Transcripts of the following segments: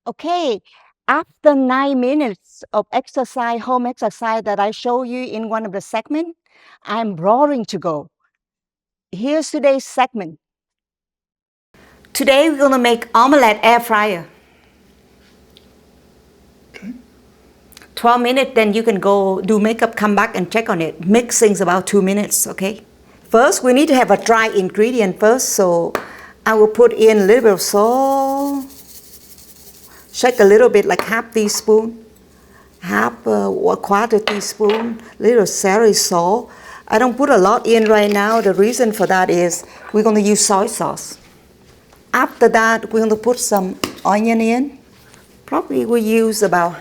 Okay, after 9 minutes of exercise, home exercise that I show you in one of the segments, I'm roaring to go. Here's today's segment. Today we're gonna make omelette air fryer. 12 minutes, then you can go do makeup, come back and check on it. Mixing's about 2 minutes, okay? First, we need to have a dry ingredient first, so I will put in a little bit of salt. Shake a little bit, like half teaspoon, half a quarter teaspoon, little celery salt. I don't put a lot in right now. The reason for that is we're going to use soy sauce. After that, we're going to put some onion in. Probably we use about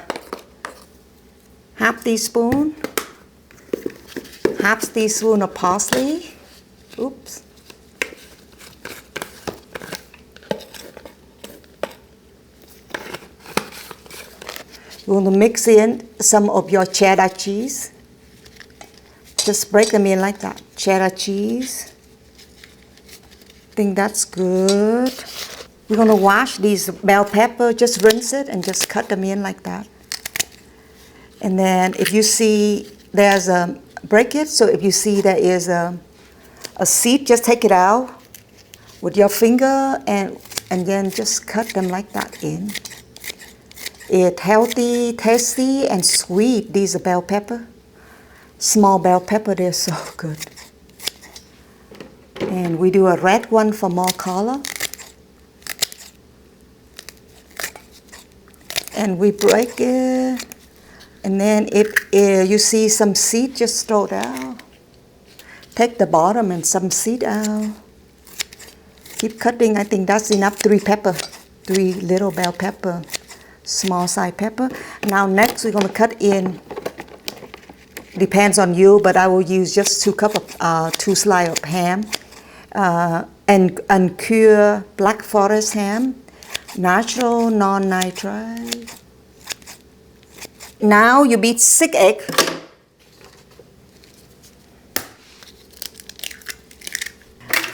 half teaspoon of parsley. Oops. You want to mix in some of your cheddar cheese. Just break them in like that. Cheddar cheese. I think that's good. We're going to wash these bell pepper. Just rinse it and just cut them in like that. And then if you see there's a, break it. So if you see there is a seed, just take it out with your finger and then just cut them like that in. It's healthy, tasty, and sweet. These are bell pepper. Small bell pepper, they're so good. And we do a red one for more color. And we break it. And then if you see some seed, just throw it out. Take the bottom and some seed out. Keep cutting. I think that's enough. 3 little bell pepper. Small size pepper. Now next we're going to cut in, depends on you, but I will use just 2 slices of ham, and cured Black Forest ham, natural, non-nitrate. Now you beat 6 eggs.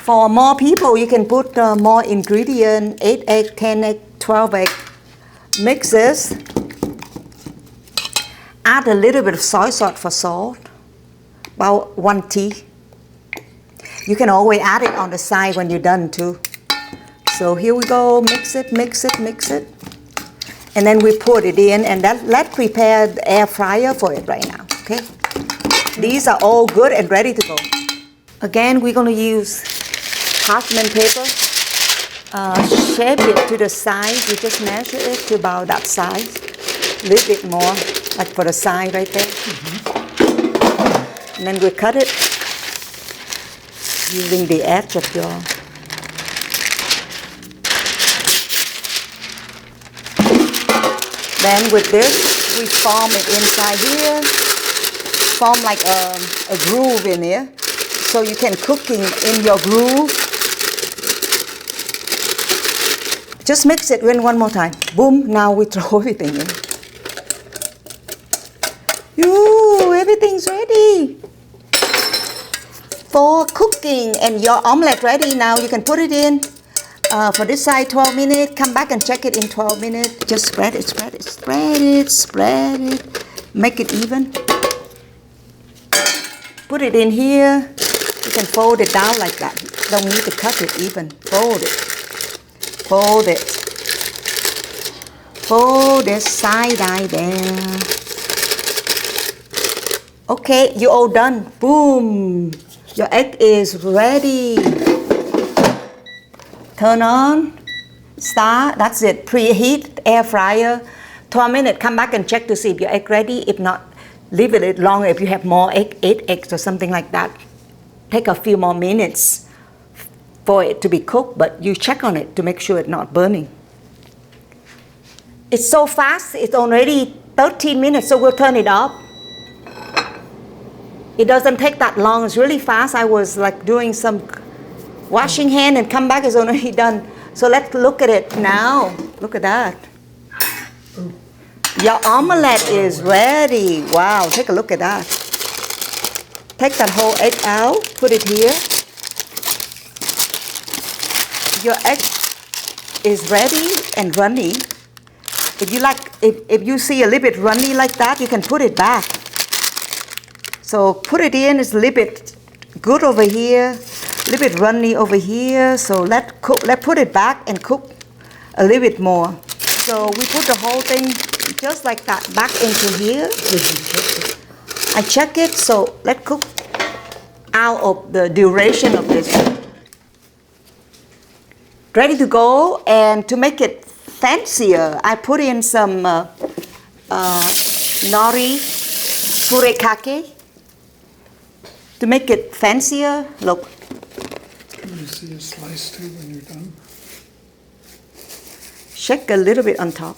For more people, you can put more ingredient, 8 egg, 10 egg, 12 egg. Mix this. Add a little bit of soy sauce for salt, about 1 tea. You can always add it on the side when you're done too. So here we go, mix it. And then we put it in, and let's prepare the air fryer for it right now, okay? These are all good and ready to go. Again, we're gonna use parchment paper. Shape it to the size. You just measure it to about that size. A little bit more, like for the side right there. And then we cut it using the edge of your. Then with this, we form it inside here. Form like a groove in here. So you can cooking in your groove. Just mix it in one more time. Boom, now we throw everything in. Everything's ready for cooking, and your omelette ready. Now you can put it in for this side 12 minutes. Come back and check it in 12 minutes. Just spread it. Make it even. Put it in here. You can fold it down like that. Don't need to cut it even. Fold it side eye there. Okay, you're all done. Boom. Your egg is ready. Turn on. Start. That's it. Preheat air fryer. 12 minutes. Come back and check to see if your egg ready. If not, leave it longer if you have more egg, 8 eggs or something like that. Take a few more minutes for it to be cooked, but you check on it to make sure it's not burning. It's so fast, it's already 13 minutes, so we'll turn it off. It doesn't take that long, it's really fast. I was like doing some washing hand and come back, it's already done. So let's look at it now. Look at that. Your omelette is ready. Wow, take a look at that. Take that whole egg out, put it here. Your egg is ready and runny. If you like, if you see a little bit runny like that, you can put it back. So put it in, it's a little bit good over here, a little bit runny over here. So let's put it back and cook a little bit more. So we put the whole thing just like that back into here. I check it, so let's cook out of the duration of this. Ready to go, and to make it fancier, I put in some nori furikake to make it fancier. Look. Let me see a slice too when you're done. Shake a little bit on top.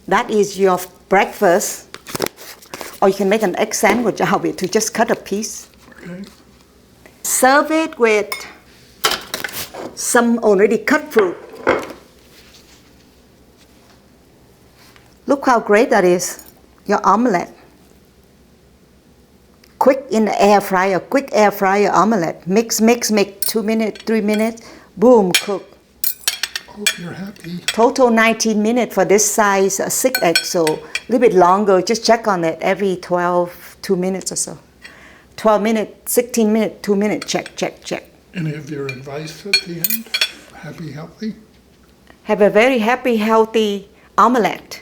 That is your breakfast. Or you can make an egg sandwich out of it to just cut a piece. Okay. Serve it with some already cut fruit. Look how great that is. Your omelette. Quick in the air fryer, quick air fryer omelette. Mix, 2 minutes, 3 minutes, boom, cook. Hope you're happy. Total 19 minutes for this size 6 eggs, so a little bit longer. Just check on it every 2 minutes or so. 12 minutes, 16 minutes, 2 minutes, check. Any of your advice at the end? Happy, healthy? Have a very happy, healthy omelette.